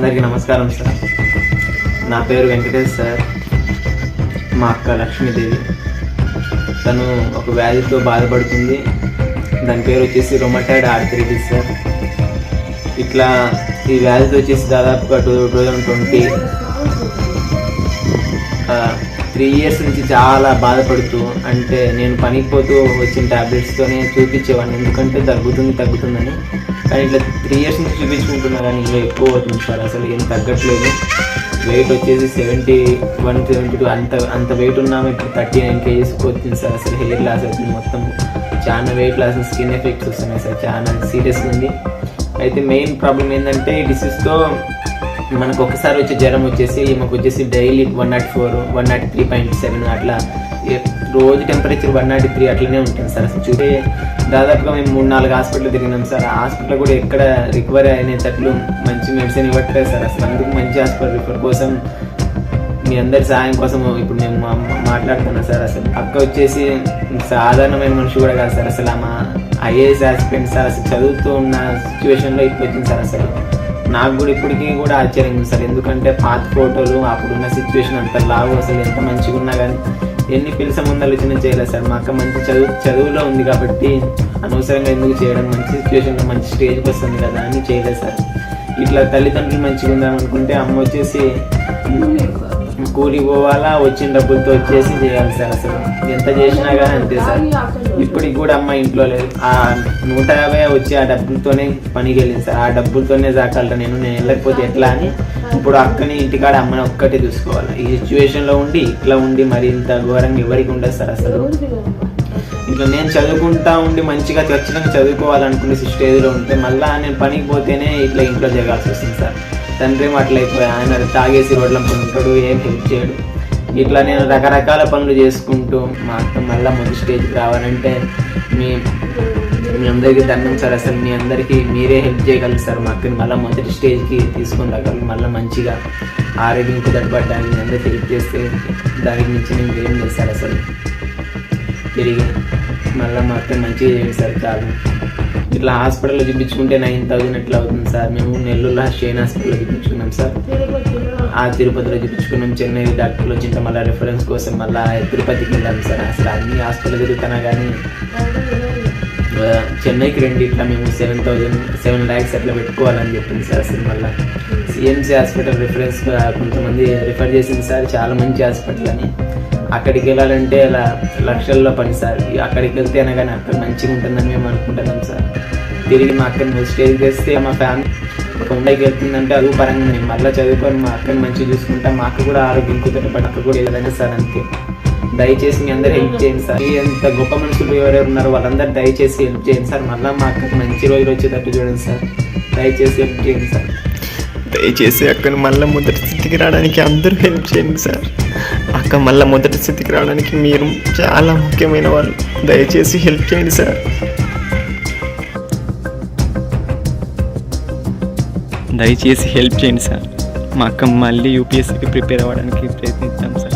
అందరికీ నమస్కారం సార్. నా పేరు వెంకటేష్ సార్. మా అక్క లక్ష్మీదేవి. తను ఒక వ్యాధితో బాధపడుతుంది. దాని పేరు వచ్చేసి రొమటాయిడ్ ఆర్థరైటిస్ సార్. ఇట్లా ఈ వ్యాధితో వచ్చేసి దాదాపుగా 2020 3 years నుంచి చాలా బాధపడుతూ, అంటే నేను పనికి పోతూ వచ్చిన ట్యాబ్లెట్స్తోనే చూపించేవాడిని, ఎందుకంటే తగ్గుతుందని. కానీ ఇట్లా 3 years నుంచి చూపించుకుంటున్నా కానీ ఇంకా ఎక్కువ అవుతుంది సార్. అసలు ఏం తగ్గట్లేదు. వెయిట్ వచ్చేసి 71, 72 అంత వెయిట్ ఉన్నాము. ఇప్పుడు 39 kgs వచ్చింది సార్. అసలు హెయిర్ లాస్ అవుతుంది మొత్తం. చాలా వెయిట్ లాస్, స్కిన్ ఎఫెక్ట్స్ వస్తున్నాయి సార్. చాలా సీరియస్గా ఉంది. అయితే మెయిన్ ప్రాబ్లం ఏంటంటే ఈ డిసీజ్తో మనకు ఒకసారి వచ్చే జ్వరం వచ్చేసి మాకు వచ్చేసి డైలీ 104, 103.7 అట్లా రోజు టెంపరేచర్ 103 అట్లనే ఉంటుంది సార్. అసలు చూస్తే దాదాపుగా మేము 3-4 హాస్పిటల్ తిరిగినాం సార్. ఆ హాస్పిటల్ కూడా ఎక్కడ రికవరీ అయినట్లు మంచి మెడిసిన్ ఇవ్వట్లేదు సార్. అసలు అందుకు మంచి హాస్పిటల్ రిఫర్ కోసం మీ అందరి సహాయం కోసం ఇప్పుడు మేము మాట్లాడుతున్నాం సార్. అసలు అక్క వచ్చేసి సాధారణమైన మనిషి కూడా కాదు సార్. అసలు ఆమె IAS ఆస్పిరెంట్ సార్. అసలు చదువుతూ ఉన్న సిచ్యువేషన్లో ఇప్పుడు వచ్చింది సార్. అసలు నాకు కూడా ఇప్పటికీ కూడా ఆశ్చర్యం ఉంది సార్. ఎందుకంటే పాత ఫోటోలు, అప్పుడున్న సిచ్యువేషన్ అంత లావు, అసలు ఎంత మంచిగా ఉన్నా కానీ ఎన్ని పిలిస ముందలు వచ్చినా చేయలేదు సార్. మా అక్క మంచి చదువులో ఉంది కాబట్టి అనవసరంగా ఎందుకు చేయడం, మంచి సిచ్యువేషన్లో మంచి స్టేజ్కి వస్తుంది కదా అని చేయలేదు సార్. ఇట్లా తల్లిదండ్రులు మంచిగా ఉందాం అనుకుంటే అమ్మ వచ్చేసి కూలికి పోవాలా, వచ్చిన డబ్బులతో వచ్చేసి చేయాలి సార్. అసలు ఎంత చేసినా కానీ అంతే సార్. ఇప్పటికి కూడా అమ్మ ఇంట్లో లేదు. ఆ 150 వచ్చి ఆ డబ్బులతోనే పనికి వెళ్ళింది సార్. ఆ డబ్బులతోనే సాకాలట. నేను వెళ్ళకపోతే ఎట్లా అని ఇప్పుడు అక్కని ఇంటికాడ అమ్మని ఒక్కటే చూసుకోవాలి. ఈ సిచ్యువేషన్లో ఇట్లా ఉండి మరి ఇంత ఘోరంగా ఎవరికి ఉండదు సార్. అసలు ఇట్లా నేను చదువుకుంటా ఉండి మంచిగా ఖచ్చితంగా చదువుకోవాలనుకునే స్టేజ్లో ఉంటే మళ్ళీ నేను పనికి పోతేనే ఇట్లా ఇంట్లో జరగాల్సి వస్తుంది సార్. తండ్రి ఏమో అట్లయిపోయి ఆయన తాగేసి రోడ్ల ఉంటాడు, ఏం హెల్ప్ చేయడు. ఇట్లా నేను రకరకాల పనులు చేసుకుంటూ మా అక్క మళ్ళీ మొదటి స్టేజ్కి రావాలంటే మీ అందరికీ దండం సార్. అసలు మీ అందరికీ మీరే హెల్ప్ చేయగలరు సార్. మా అక్కని మళ్ళీ మొదటి స్టేజ్కి తీసుకొని రాగలరు. మళ్ళీ మంచిగా ఆరోగ్యం కుదరపడ్డానికి మీ అందరికీ హెల్ప్ చేస్తే దానికి మించి నేను ఏం చేస్తారు. అసలు తిరిగి మళ్ళీ మా అక్కని మంచిగా చేయండి సార్. చాలు. ఇట్లా హాస్పిటల్లో చూపించుకుంటే 9,000 ఎట్లా అవుతుంది సార్. మేము నెల్లూరులో షేన్ హాస్పిటల్లో చూపించుకున్నాం సార్. ఆ తిరుపతిలో చూపించుకున్నాం. చెన్నై డాక్టర్లు వచ్చింటే మళ్ళీ రెఫరెన్స్ కోసం మళ్ళీ తిరుపతికి వెళ్ళాం సార్. అసలు అన్ని హాస్పిటల్ తిరుగుతున్నా కానీ చెన్నైకి రండి, ఇట్లా మేము 7 lakhs అట్లా పెట్టుకోవాలని చెప్పింది సార్. అసలు మళ్ళీ CMC హాస్పిటల్ రిఫరెన్స్ కొంతమంది రిఫర్ చేసింది సార్. చాలా మంచి హాస్పిటల్ అని. అక్కడికి వెళ్ళాలంటే ఇలా లక్షల్లో పని సార్. అక్కడికి వెళ్తేనే కానీ అక్కడ మంచిగా ఉంటుందని మేము అనుకుంటున్నాం సార్. తిరిగి మా అక్కని స్టేజ్ చేస్తే మా ఫ్యామిలీ ఒక ఉండికి వెళ్తుందంటే అది పరంగా నేను మళ్ళీ చదువుకొని మా అక్కని మంచిగా చూసుకుంటాం. మా అక్క కూడా ఆరోగ్యం కుదరపడి అక్క కూడా వెళ్ళదండి సార్. అంతే. దయచేసి మీ అందరూ హెల్ప్ చేయండి సార్. ఎంత గొప్ప మనుషులు ఎవరెవరు ఉన్నారో వాళ్ళందరూ దయచేసి హెల్ప్ చేయండి సార్. మళ్ళీ మా అక్కకి మంచి రోజులు వచ్చేటట్టు చూడండి సార్. దయచేసి హెల్ప్ చేయండి సార్. దయచేసి అక్కను మళ్ళీ మొదటి స్థితికి రావడానికి అందరూ హెల్ప్ చేయండి సార్. అక్క మళ్ళీ మొదటి స్థితికి రావడానికి మీరు చాలా ముఖ్యమైన వాళ్ళు. దయచేసి హెల్ప్ చేయండి సార్. దయచేసి హెల్ప్ చేయండి సార్. మా అక్క మళ్ళీ UPSCకి ప్రిపేర్ అవ్వడానికి ప్రయత్నిద్దాం సార్.